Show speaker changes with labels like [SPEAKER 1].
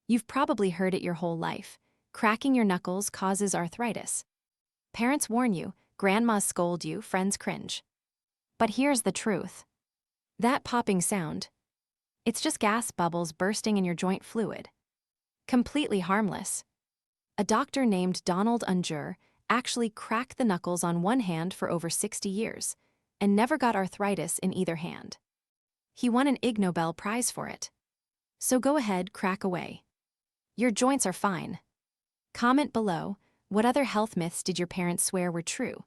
[SPEAKER 1] You've probably heard it your whole life. Cracking your knuckles causes arthritis. Parents warn you, grandmas scold you, friends cringe. But here's the truth. That popping sound, it's just gas bubbles bursting in your joint fluid. Completely harmless. A doctor named Donald Unjur actually cracked the knuckles on one hand for over 60 years and never got arthritis in either hand. He won an Ig Nobel Prize for it. So go ahead, crack away. Your joints are fine. Comment below, what other health myths did your parents swear were true?